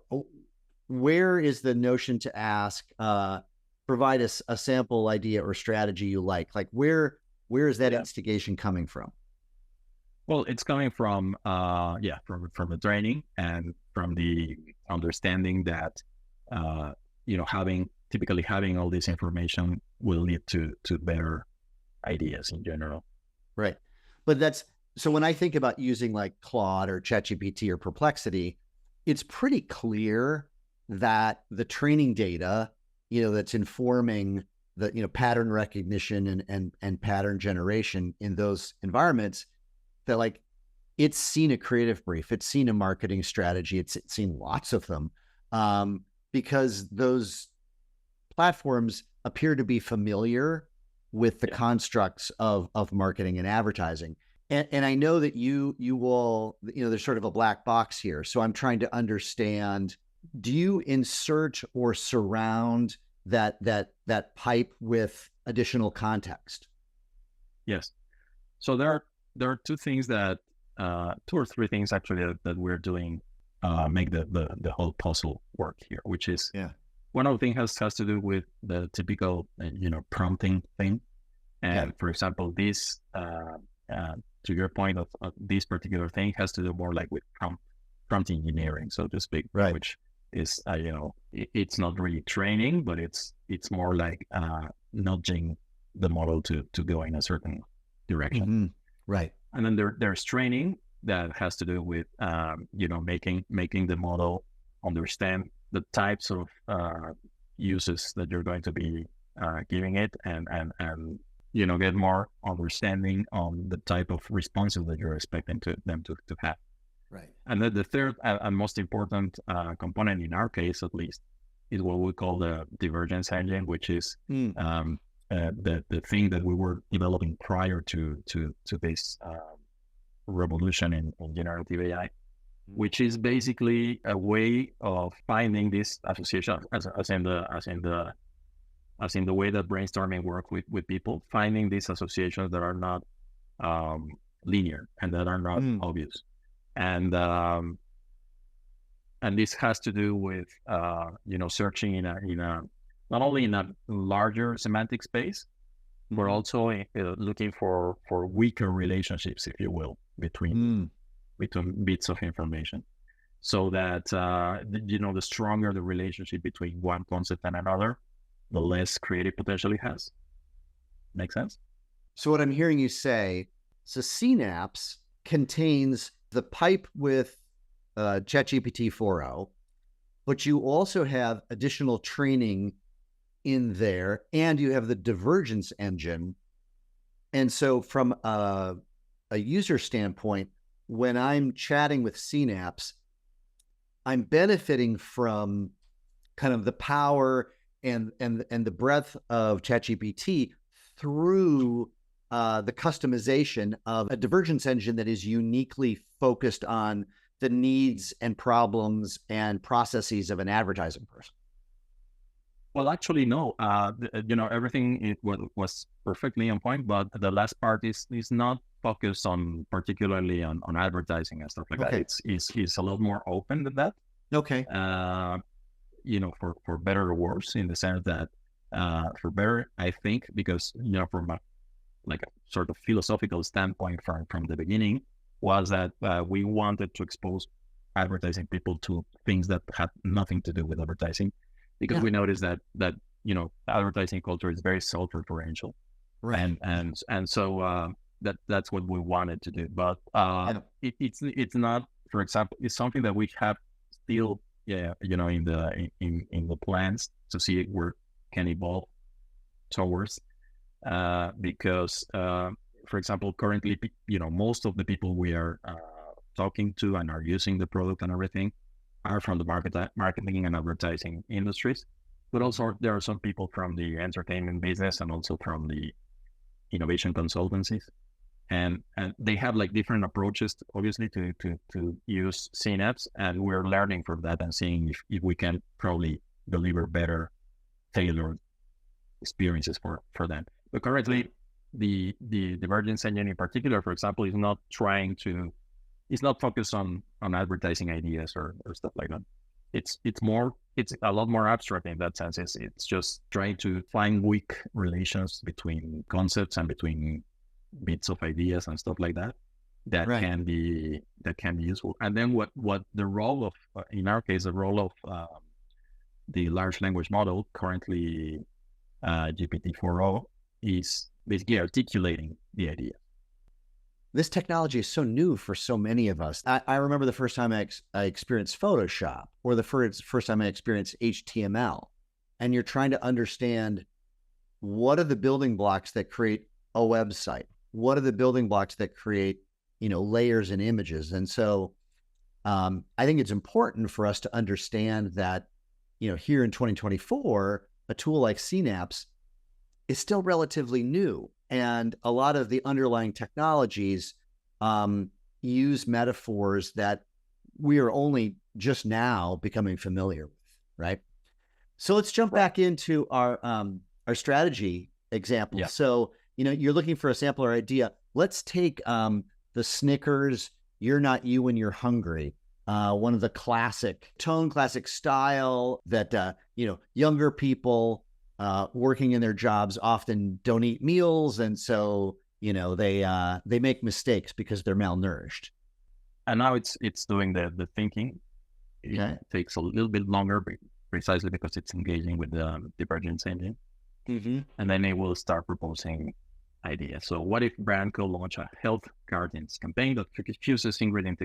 where is the notion to ask, provide us a sample idea or strategy you like? Like where is that instigation coming from? Well, it's coming from the training and from the understanding that typically having all this information will lead to better ideas in general. Right. But so when I think about using like Claude or ChatGPT or Perplexity, it's pretty clear that the training data, that's informing the, pattern recognition and pattern generation in those environments, that like it's seen a creative brief, it's seen a marketing strategy, it's seen lots of them, because those platforms appear to be familiar with the constructs of marketing and advertising. And I know that you will, there's sort of a black box here. So I'm trying to understand, do you insert or surround that pipe with additional context? Yes. So there are two things that, two or three things actually that we're doing, make the whole puzzle work here, which is, one of the things has to do with the typical, prompting thing. And for example, this, to your point of this particular thing has to do more like with prompt engineering, so to speak, which is, it's not really training, but it's more like nudging the model to go in a certain direction. Right. And then there's training that has to do with, making the model understand the types of uses that you're going to be giving it, and get more understanding on the type of responses that you're expecting them to have. Right. And then the third and most important component, in our case at least, is what we call the divergence engine, which is the thing that we were developing prior to this revolution in generative AI, which is basically a way of finding this association, as in the way that brainstorming work with people, finding these associations that are not linear and that are not obvious. And this has to do with searching in a not only in a larger semantic space, but also looking for weaker relationships, if you will, between bits of information, so that the stronger the relationship between one concept and another, the less creative potential it has. Make sense? So what I'm hearing you say, so Seenapse contains the pipe with ChatGPT 4.0, but you also have additional training in there, and you have the divergence engine. And so from a user standpoint, when I'm chatting with Seenapse, I'm benefiting from kind of the power and the breadth of ChatGPT through the customization of a divergence engine that is uniquely focused on the needs and problems and processes of an advertising person. Well, actually, no. Everything was perfectly on point, but the last part is not focused on particularly on advertising and stuff like that. It's a lot more open than that. Okay. For better or worse, in the sense that for better, I think, because from a sort of philosophical standpoint from the beginning, was that we wanted to expose advertising people to things that had nothing to do with advertising. Because we noticed that advertising culture is very self-referential, right? And so that's what we wanted to do. But it's not, for example, it's something that we have still in the plans to see where it can evolve towards. Because for example, currently most of the people we are talking to and are using the product and everything are from the marketing and advertising industries, but also there are some people from the entertainment business and also from the innovation consultancies, and they have different approaches, obviously, to use Seenapse, and we're learning from that and seeing if we can probably deliver better tailored experiences for them. But currently, the divergence engine in particular, for example, is not focused on advertising ideas or stuff like that. It's a lot more abstract in that sense. It's just trying to find weak relations between concepts and between bits of ideas and stuff like that can be useful. And then what the role of, in our case, the role of the large language model, currently GPT 4.0, is basically articulating the idea. This technology is so new for so many of us. I remember the first time I experienced Photoshop, or the first time I experienced HTML, and you're trying to understand what are the building blocks that create a website? What are the building blocks that create, layers and images? And so I think it's important for us to understand that, here in 2024, a tool like Seenapse is still relatively new. And a lot of the underlying technologies use metaphors that we are only just now becoming familiar with, right? So let's jump back into our strategy example. Yeah. So, you're looking for a sample or idea. Let's take the Snickers, "You're not you when you're hungry." One of the classic style that, younger people working in their jobs often don't eat meals, and so they make mistakes because they're malnourished. And now it's doing the thinking. It takes a little bit longer, precisely because it's engaging with the divergence engine, and then it will start proposing ideas. So what if brand could launch a health Gardens campaign that fuses ingredient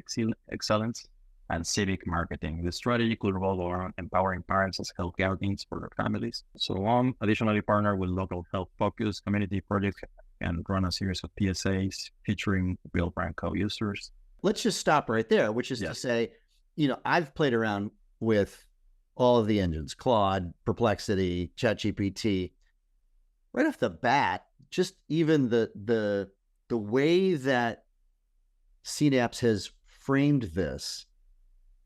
excellence and civic marketing. The strategy could revolve around empowering parents as health guardians for their families. So on, additionally partner with local health-focused community projects and run a series of PSAs featuring real brand co-users. Let's just stop right there, which is to say, I've played around with all of the engines, Claude, Perplexity, ChatGPT. Right off the bat, just even the way that Seenapse has framed this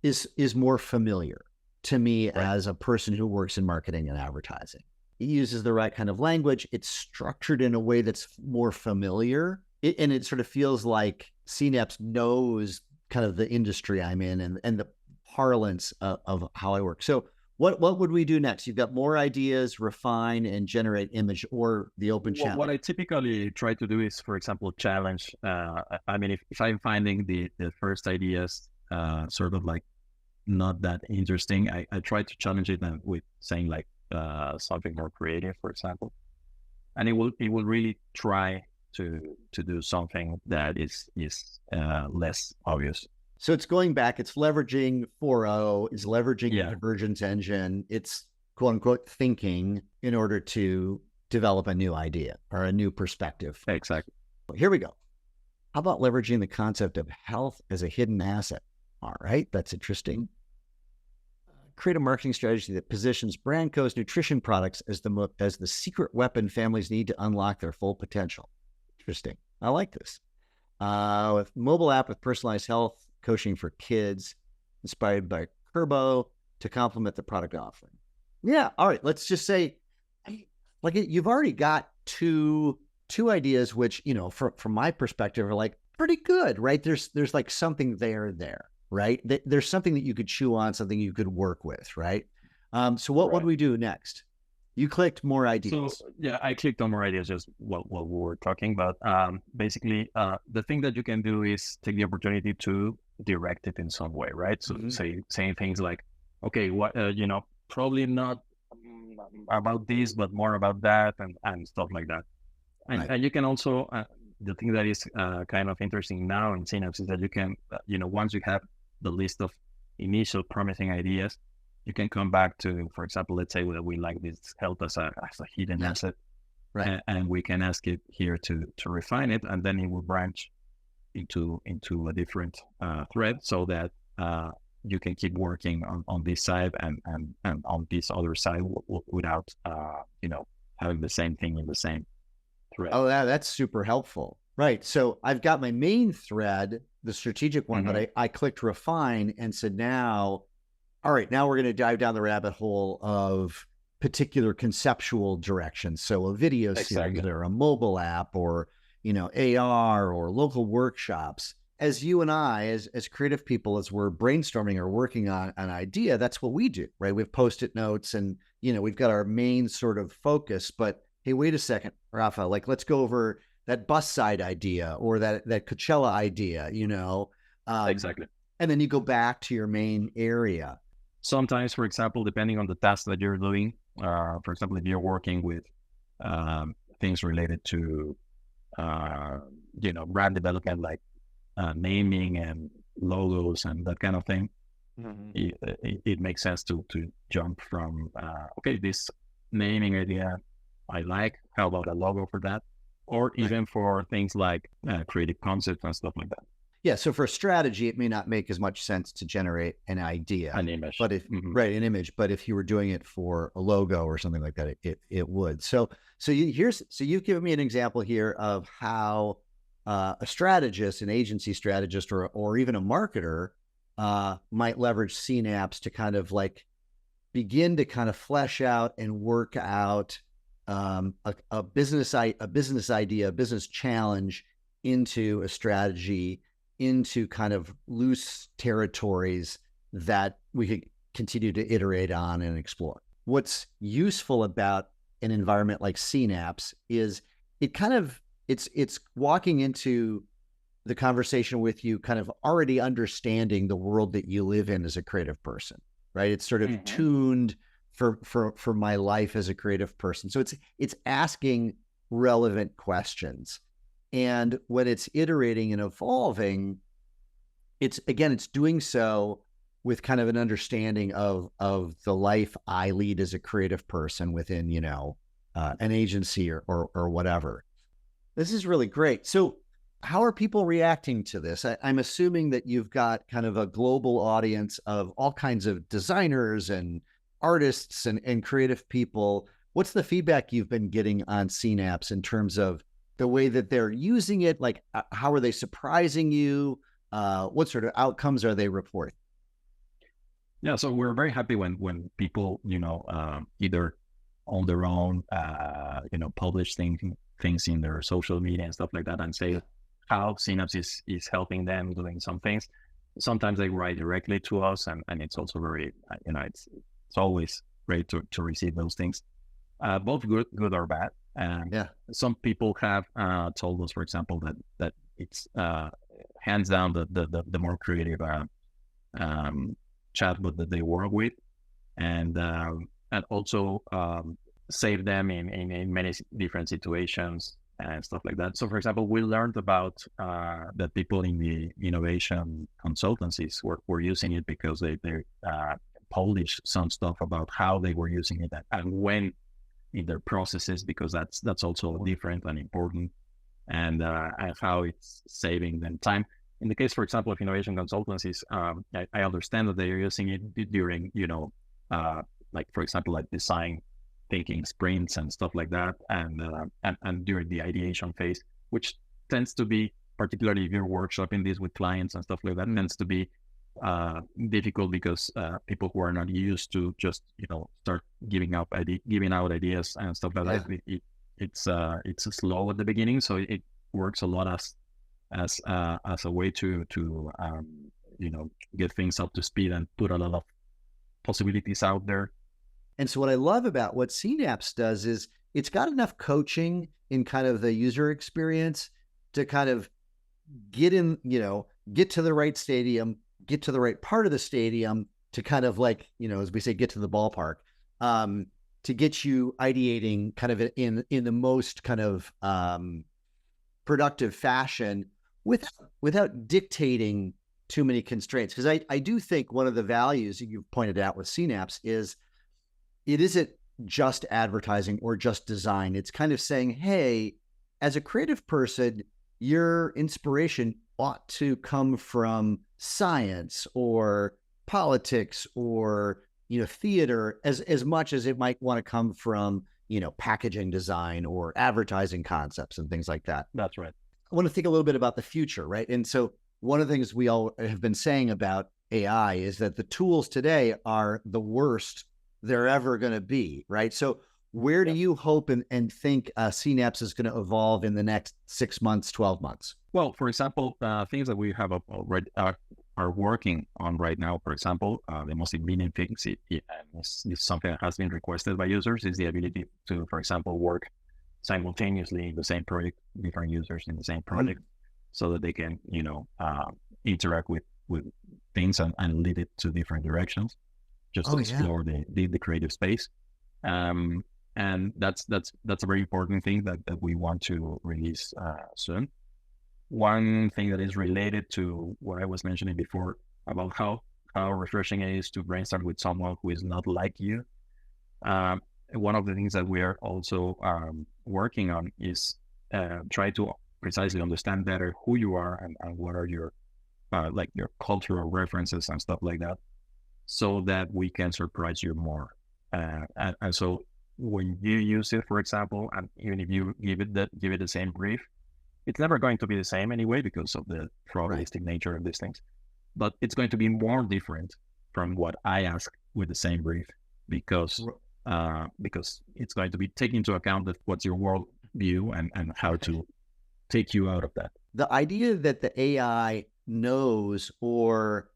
is more familiar to me as a person who works in marketing and advertising. It uses the right kind of language. It's structured in a way that's more familiar. And it sort of feels like Seenapse knows kind of the industry I'm in and the parlance of how I work. So what would we do next? You've got more ideas, refine, and generate image, or the open challenge. What I typically try to do is, for example, challenge. If I'm finding the first ideas sort of like not that interesting, I try to challenge it with saying like something more creative, for example, and it will really try to do something that is less obvious. So it's going back, it's leveraging 4.0, it's leveraging the Convergence engine, it's quote unquote thinking in order to develop a new idea or a new perspective. Exactly. Here we go. How about leveraging the concept of health as a hidden asset? All right, that's interesting. Create a marketing strategy that positions Brandco's nutrition products as the secret weapon families need to unlock their full potential. Interesting. I like this. With mobile app with personalized health coaching for kids, inspired by Kerbo to complement the product offering. Yeah. All right. Let's just say, you've already got two ideas, which, from my perspective are like pretty good, right? There's like something there, right? There's something that you could chew on, something you could work with, right? So what do we do next? You clicked more ideas. So I clicked on more ideas, just what we were talking about. Basically, the thing that you can do is take the opportunity to direct it in some way, right? So saying things like, okay, what probably not about this, but more about that, and stuff like that. And you can also the thing that is kind of interesting now in Seenapse is that you can once you have the list of initial promising ideas, you can come back to, for example, let's say that we like this health as a hidden asset, right? And we can ask it here to refine it, and then it will branch into a different thread, so that you can keep working on this side and on this other side without having the same thing in the same thread. Oh, that's super helpful, right? So I've got my main thread, the strategic one, but I clicked refine and said all right, now we're going to dive down the rabbit hole of particular conceptual directions. So a video series or a mobile app or, AR or local workshops. As you and I, as creative people, as we're brainstorming or working on an idea, that's what we do, right? We have Post-it notes and, we've got our main sort of focus, but hey, wait a second, Rafa, let's go over that bus side idea or that Coachella idea, Exactly. And then you go back to your main area. Sometimes, for example, depending on the task that you're doing, for example, if you're working with things related to, brand development, like naming and logos and that kind of thing, it makes sense to jump from, this naming idea I like, how about a logo for that? Or even for things like creative concepts and stuff like that. Yeah. So for a strategy, it may not make as much sense to generate an idea, an image, but if an image, but if you were doing it for a logo or something like that, it would. So you've given me an example here of how a strategist, an agency strategist, or even a marketer might leverage Seenapse to kind of begin to kind of flesh out and work out a business idea, a business challenge into a strategy, into kind of loose territories that we could continue to iterate on and explore. What's useful about an environment like Seenapse is it's walking into the conversation with you kind of already understanding the world that you live in as a creative person, right? It's sort of tuned for my life as a creative person. So it's asking relevant questions. And when it's iterating and evolving, it's doing so with kind of an understanding of the life I lead as a creative person within, an agency or whatever. This is really great. So how are people reacting to this? I'm assuming that you've got kind of a global audience of all kinds of designers and artists and creative people. What's the feedback you've been getting on Seenapse in terms of the way that they're using it? Like, how are they surprising you? What sort of outcomes are they reporting? Yeah, so we're very happy when people, either on their own, publish things in their social media and stuff like that, and say how Synapse is helping them doing some things. Sometimes they write directly to us, and it's also very, it's always great to receive those things, both good or bad. And some people have told us, for example, that it's hands down the more creative chatbot that they work with, and also save them in many different situations and stuff like that. So, for example, we learned about that people in the innovation consultancies were using it because they published some stuff about how they were using it and when in their processes, because that's also different and important, and how it's saving them time. In the case, for example, of innovation consultancies, I understand that they're using it during, like, for example, like design thinking sprints and stuff like that, and during the ideation phase, which tends to be, particularly if you're workshopping this with clients and stuff like that, tends to be difficult because people who are not used to just, start giving out ideas and stuff like that. It's slow at the beginning, so it works a lot as a way to get things up to speed and put a lot of possibilities out there. And so what I love about what Seenapse does is it's got enough coaching in kind of the user experience to kind of get to the right stadium, get to the right part of the stadium to kind of, like, as we say, get to the ballpark, to get you ideating kind of in the most kind of productive fashion without dictating too many constraints. Because I do think one of the values you've pointed out with Seenapse is it isn't just advertising or just design. It's kind of saying, hey, as a creative person, your inspiration ought to come from science or politics or, theater as much as it might want to come from, packaging design or advertising concepts and things like that. That's right. I want to think a little bit about the future, right? And so one of the things we all have been saying about AI is that the tools today are the worst they're ever going to be, right? So where do you hope and think Seenapse is going to evolve in the next 6 months, 12 months? Well, for example, things that we have already are working on right now, for example, the most immediate things, is something that has been requested by users, is the ability to, for example, work simultaneously in the same project, different users in the same project, so that they can, interact with things and lead it to different directions, just to explore the creative space. And that's a very important thing that we want to release soon. One thing that is related to what I was mentioning before about how refreshing it is to brainstorm with someone who is not like you. One of the things that we are also working on is try to precisely understand better who you are and what are your your cultural references and stuff like that, so that we can surprise you more. And so when you use it, for example, and even if you give it the same brief, it's never going to be the same anyway because of the probabilistic nature of these things. But it's going to be more different from what I ask with the same brief because it's going to be taking into account what's your world view and how to take you out of that. The idea that the AI knows or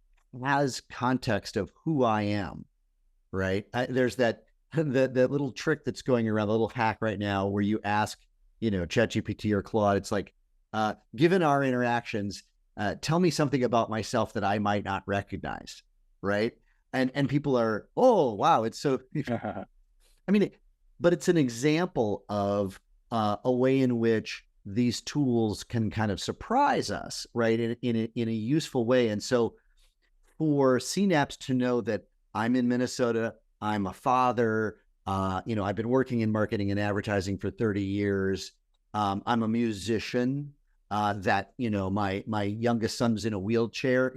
has context of who I am, right? There's that little trick that's going around, the little hack right now where you ask, ChatGPT or Claude, it's like, given our interactions, tell me something about myself that I might not recognize, right? And people are, oh, wow, it's so, I mean, but it's an example of a way in which these tools can kind of surprise us, right, in a useful way. And so for Seenapse to know that I'm in Minnesota, I'm a father, I've been working in marketing and advertising for 30 years. I'm a musician, that, my youngest son's in a wheelchair,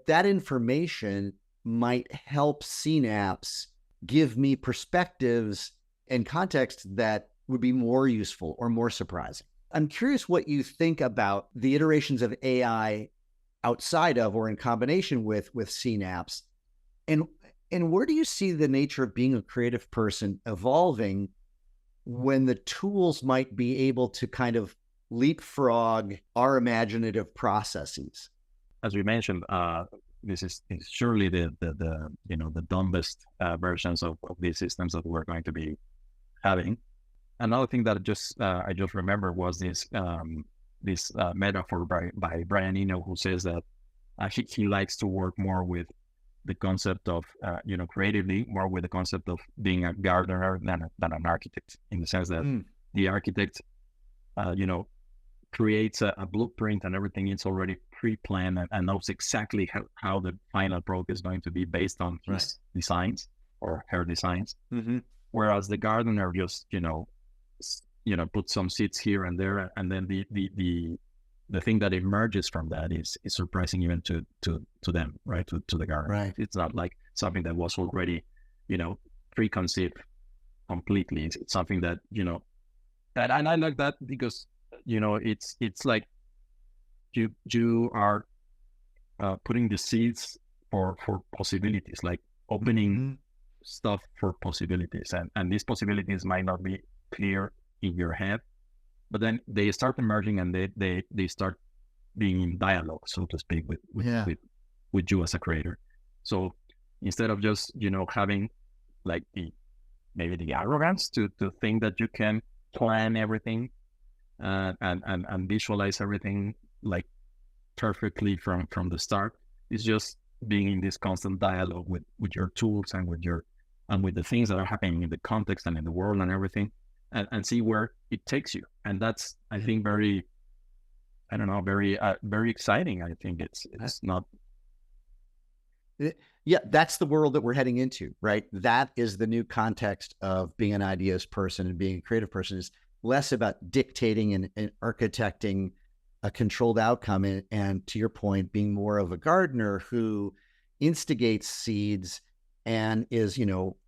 that information might help Seenapse give me perspectives and context that would be more useful or more surprising. I'm curious what you think about the iterations of AI outside of or in combination with Seenapse, and where do you see the nature of being a creative person evolving when the tools might be able to kind of leapfrog our imaginative processes? As we mentioned, this is surely the dumbest versions of these systems that we're going to be having. Another thing that I just remember was this metaphor by Brian Eno, who says that he likes to work more with the concept of creatively, more with the concept of being a gardener than an architect, in the sense that the architect creates a blueprint and everything is already pre-planned and knows exactly how the final product is going to be based on his designs or her designs. Mm-hmm. Whereas the gardener just put some seeds here and there, and then the thing that emerges from that is surprising even to them, right? To the gardener. Right. It's not like something that was already preconceived completely. It's something that and I like that because it's like you are putting the seeds for possibilities, like opening stuff for possibilities, and these possibilities might not be clear in your head, but then they start emerging and they start being in dialogue, so to speak, with you as a creator. So instead of just having like maybe the arrogance to think that you can plan everything and visualize everything like perfectly from the start, it's just being in this constant dialogue with your tools and with the things that are happening in the context and in the world and everything, and see where it takes you. And that's, I think, very exciting. I think it's not. Yeah, that's the world that we're heading into, right? That is the new context of being an ideas person and being a creative person, is less about dictating and architecting a controlled outcome. And to your point, being more of a gardener who instigates seeds and is,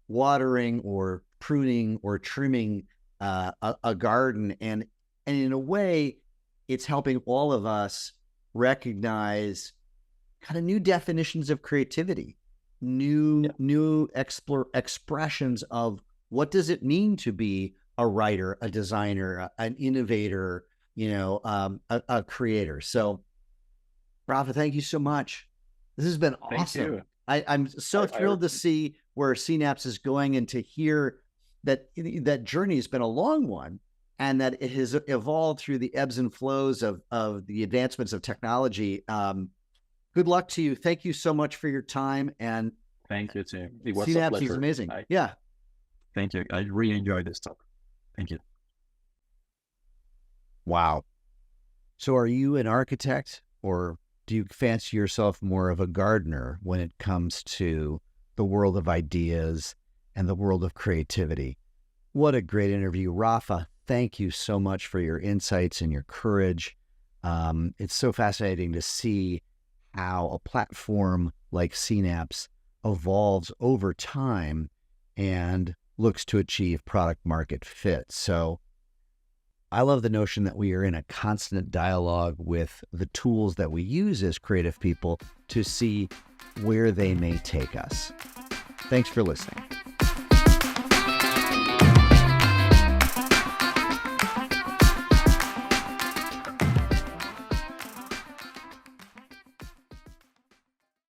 watering or pruning or trimming a garden. And in a way, it's helping all of us recognize kind of new definitions of creativity, new expressions of what does it mean to be a writer, a designer, an innovator, a creator. So, Rafa, thank you so much. This has been awesome. I'm so thrilled to see where Seenapse is going and to hear that journey has been a long one, and that it has evolved through the ebbs and flows of the advancements of technology. Good luck to you. Thank you so much for your time. And thank you, Tim. It was Seenapse a pleasure. is amazing. Thank you. I really enjoyed this talk. Thank you. Wow. So are you an architect, or do you fancy yourself more of a gardener when it comes to the world of ideas and the world of creativity? What a great interview. Rafa, thank you so much for your insights and your courage. It's so fascinating to see how a platform like Seenapse evolves over time and looks to achieve product market fit. So I love the notion that we are in a constant dialogue with the tools that we use as creative people to see where they may take us. Thanks for listening.